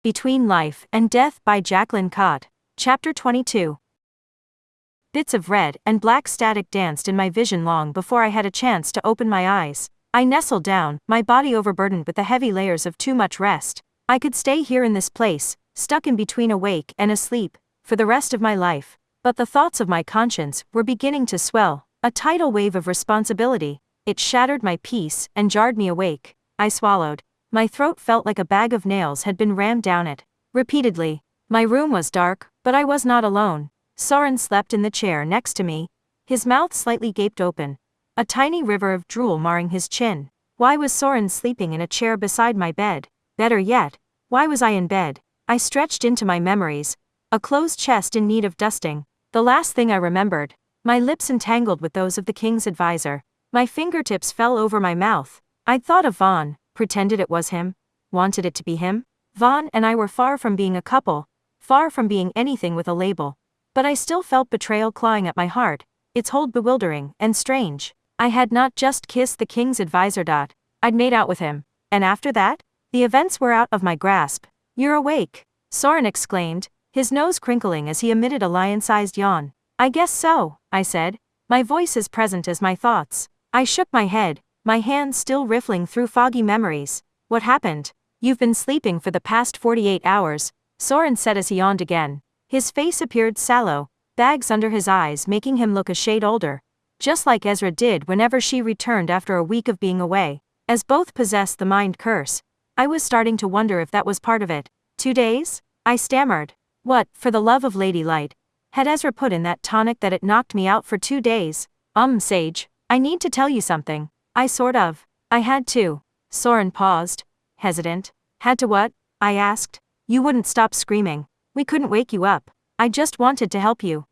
Between Life and Death by Jaclyn. Chapter 22. Bits of red and black static danced in my vision long before I had a chance to open my eyes. I nestled down, my body overburdened with the heavy layers of too much rest. I could stay here in this place, stuck in between awake and asleep, for the rest of my life. But the thoughts of my conscience were beginning to swell, a tidal wave of responsibility. It shattered my peace and jarred me awake. I swallowed. My throat felt like a bag of nails had been rammed down it. Repeatedly. My room was dark, but I was not alone. Soren slept in the chair next to me, his mouth slightly gaped open, a tiny river of drool marring his chin. Why was Soren sleeping in a chair beside my bed? Better yet, why was I in bed? I stretched into my memories, a closed chest in need of dusting. The last thing I remembered, my lips entangled with those of the king's advisor. My fingertips fell over my mouth. I'd thought of Vaughn, pretended it was him, wanted it to be him. Vaughn and I were far from being a couple, far from being anything with a label. But I still felt betrayal clawing at my heart, its hold bewildering and strange. I had not just kissed the king's advisor. I'd made out with him. And after that? The events were out of my grasp. You're awake, Soren exclaimed, his nose crinkling as he emitted a lion-sized yawn. I guess so, I said, my voice as present as my thoughts. I shook my head, my hands still riffling through foggy memories. What happened? You've been sleeping for the past 48 hours, Soren said as he yawned again. His face appeared sallow, bags under his eyes making him look a shade older. Just like Ezra did whenever she returned after a week of being away. As both possessed the mind curse, I was starting to wonder if that was part of it. 2 days? I stammered. What, for the love of Lady Light, had Ezra put in that tonic that it knocked me out for 2 days? Sage, I need to tell you something. I had to. Soren paused, hesitant. Had to what? I asked. You wouldn't stop screaming. We couldn't wake you up. I just wanted to help you.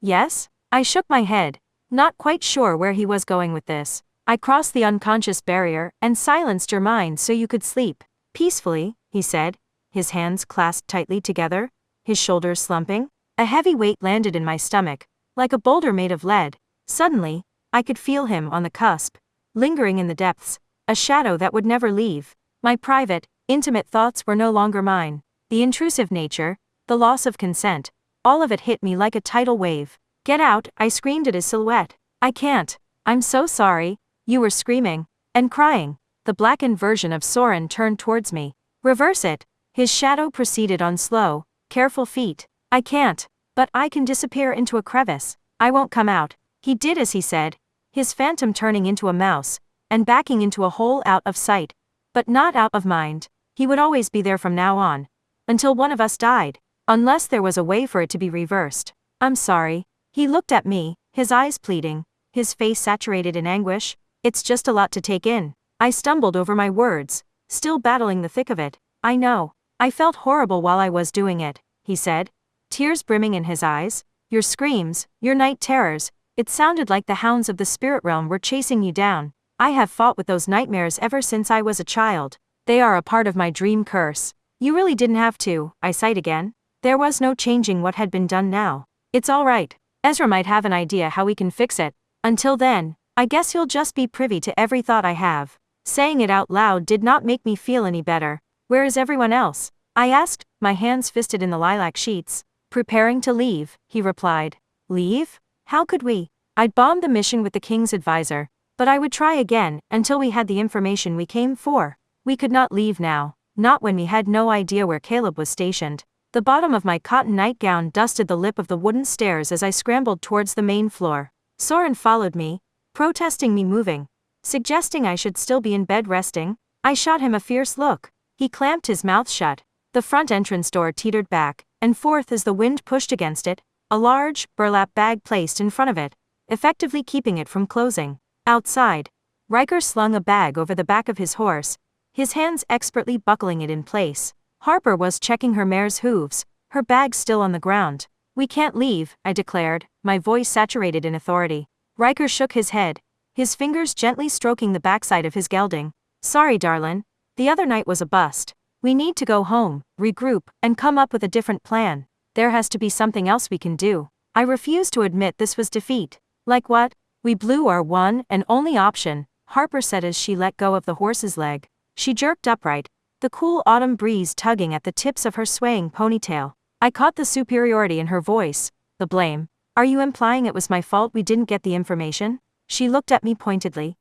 Yes? I shook my head, not quite sure where he was going with this. I crossed the unconscious barrier and silenced your mind so you could sleep peacefully, he said, his hands clasped tightly together, his shoulders slumping. A heavy weight landed in my stomach, like a boulder made of lead. Suddenly, I could feel him on the cusp, lingering in the depths, a shadow that would never leave. My private, intimate thoughts were no longer mine. The intrusive nature, the loss of consent, all of it hit me like a tidal wave. Get out, I screamed at his silhouette. I can't. I'm so sorry. You were screaming and crying. The blackened version of Soren turned towards me. Reverse it. His shadow proceeded on slow, careful feet. I can't. But I can disappear into a crevice. I won't come out. He did as he said, his phantom turning into a mouse, and backing into a hole out of sight, but not out of mind. He would always be there from now on, until one of us died, unless there was a way for it to be reversed. I'm sorry. He looked at me, his eyes pleading, his face saturated in anguish. It's just a lot to take in. I stumbled over my words, still battling the thick of it. I know. I felt horrible while I was doing it, he said, tears brimming in his eyes. Your screams, your night terrors, it sounded like the hounds of the spirit realm were chasing you down. I have fought with those nightmares ever since I was a child. They are a part of my dream curse. You really didn't have to, I sighed again. There was no changing what had been done now. It's all right. Ezra might have an idea how we can fix it. Until then, I guess you'll just be privy to every thought I have. Saying it out loud did not make me feel any better. Where is everyone else? I asked, my hands fisted in the lilac sheets. Preparing to leave, he replied. Leave? How could we? I'd bombed the mission with the king's advisor, but I would try again until we had the information we came for. We could not leave now, not when we had no idea where Caleb was stationed. The bottom of my cotton nightgown dusted the lip of the wooden stairs as I scrambled towards the main floor. Soren followed me, protesting me moving, suggesting I should still be in bed resting. I shot him a fierce look. He clamped his mouth shut. The front entrance door teetered back and forth as the wind pushed against it, a large, burlap bag placed in front of it, effectively keeping it from closing. Outside, Riker slung a bag over the back of his horse, his hands expertly buckling it in place. Harper was checking her mare's hooves, her bag still on the ground. We can't leave, I declared, my voice saturated in authority. Riker shook his head, his fingers gently stroking the backside of his gelding. Sorry, darlin'. The other night was a bust. We need to go home, regroup, and come up with a different plan. There has to be something else we can do. I refused to admit this was defeat. Like what? We blew our one and only option, Harper said as she let go of the horse's leg. She jerked upright, the cool autumn breeze tugging at the tips of her swaying ponytail. I caught the superiority in her voice. The blame. Are you implying it was my fault we didn't get the information? She looked at me pointedly.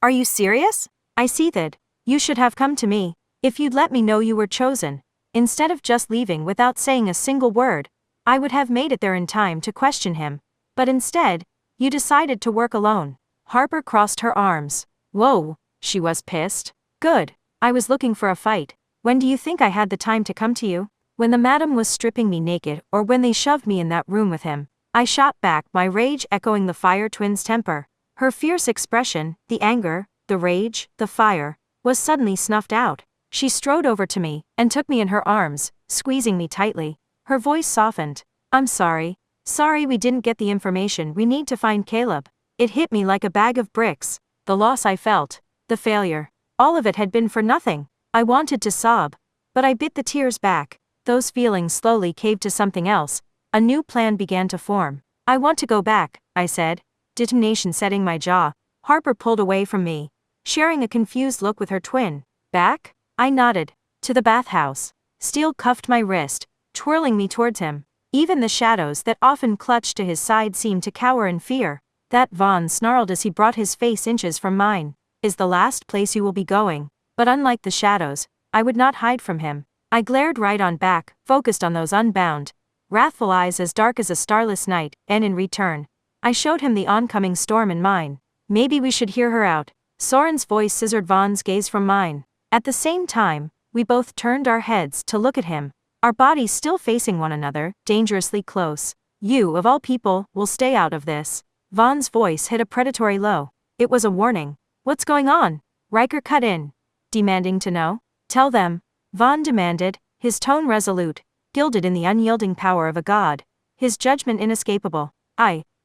Are you serious? I seethed. You should have come to me. If you'd let me know you were chosen. Instead of just leaving without saying a single word, I would have made it there in time to question him. But instead, you decided to work alone. Harper crossed her arms. Whoa, she was pissed. Good. I was looking for a fight. When do you think I had the time to come to you? When the madam was stripping me naked or when they shoved me in that room with him? I shot back, my rage echoing the fire twin's temper. Her fierce expression, the anger, the rage, the fire, was suddenly snuffed out. She strode over to me and took me in her arms, squeezing me tightly. Her voice softened. I'm sorry. Sorry we didn't get the information we need to find Caleb. It hit me like a bag of bricks. The loss I felt, the failure, all of it had been for nothing. I wanted to sob, but I bit the tears back. Those feelings slowly caved to something else. A new plan began to form. I want to go back, I said, determination setting my jaw. Harper pulled away from me, sharing a confused look with her twin. Back? I nodded. To the bathhouse. Steele cuffed my wrist, twirling me towards him. Even the shadows that often clutched to his side seemed to cower in fear. That Vaughn snarled as he brought his face inches from mine. Is the last place you will be going. But unlike the shadows, I would not hide from him. I glared right on back, focused on those unbound, wrathful eyes as dark as a starless night, and in return, I showed him the oncoming storm in mine. Maybe we should hear her out. Soren's voice scissored Vaughn's gaze from mine. At the same time, we both turned our heads to look at him, our bodies still facing one another, dangerously close. You, of all people, will stay out of this. Vaughn's voice hit a predatory low. It was a warning. What's going on? Riker cut in, demanding to know. Tell them, Vaughn demanded, his tone resolute, gilded in the unyielding power of a god, his judgment inescapable.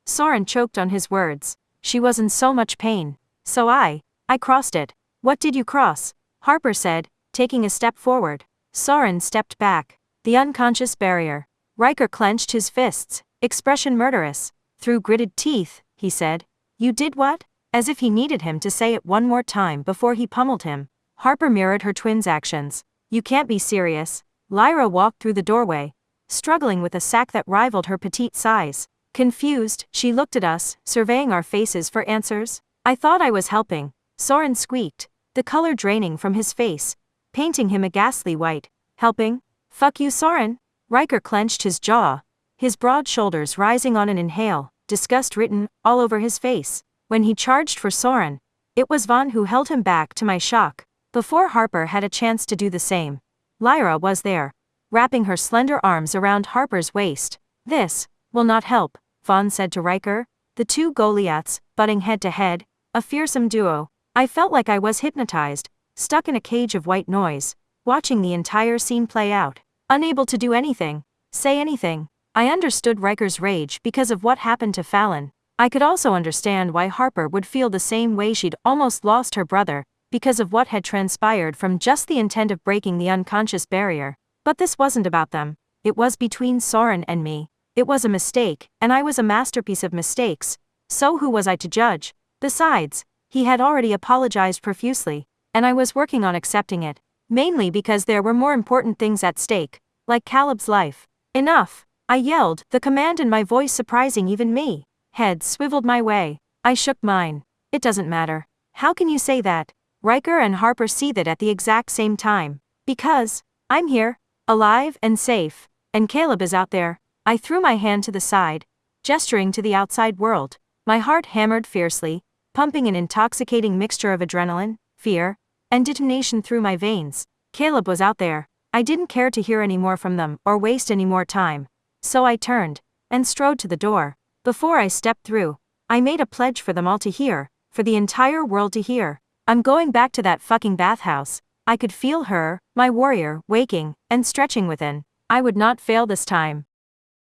Soren choked on his words. She was in so much pain. So I crossed it. What did you cross? Harper said, taking a step forward. Soren stepped back. The unconscious barrier. Riker clenched his fists, expression murderous. Through gritted teeth, he said. You did what? As if he needed him to say it one more time before he pummeled him. Harper mirrored her twin's actions. You can't be serious. Lyra walked through the doorway, struggling with a sack that rivaled her petite size. Confused, she looked at us, surveying our faces for answers. I thought I was helping. Soren squeaked, the color draining from his face, painting him a ghastly white. Helping? Fuck you, Soren. Riker clenched his jaw, his broad shoulders rising on an inhale, disgust written all over his face. When he charged for Soren, it was Vaughn who held him back to my shock. Before Harper had a chance to do the same, Lyra was there, wrapping her slender arms around Harper's waist. This will not help, Vaughn said to Riker. The two Goliaths, butting head to head, a fearsome duo. I felt like I was hypnotized, stuck in a cage of white noise, watching the entire scene play out, unable to do anything, say anything. I understood Riker's rage because of what happened to Fallon. I could also understand why Harper would feel the same way. She'd almost lost her brother, because of what had transpired from just the intent of breaking the unconscious barrier. But this wasn't about them. It was between Soren and me. It was a mistake, and I was a masterpiece of mistakes. So who was I to judge? Besides, he had already apologized profusely, and I was working on accepting it, mainly because there were more important things at stake, like Caleb's life. Enough! I yelled, the command in my voice surprising even me. Heads swiveled my way. I shook mine. It doesn't matter. How can you say that? Riker and Harper seethed at the exact same time. Because I'm here, alive and safe, and Caleb is out there. I threw my hand to the side, gesturing to the outside world. My heart hammered fiercely, pumping an intoxicating mixture of adrenaline, fear, and determination through my veins. Caleb was out there. I didn't care to hear any more from them or waste any more time. So I turned and strode to the door. Before I stepped through, I made a pledge for them all to hear, for the entire world to hear. I'm going back to that fucking bathhouse. I could feel her, my warrior, waking and stretching within. I would not fail this time.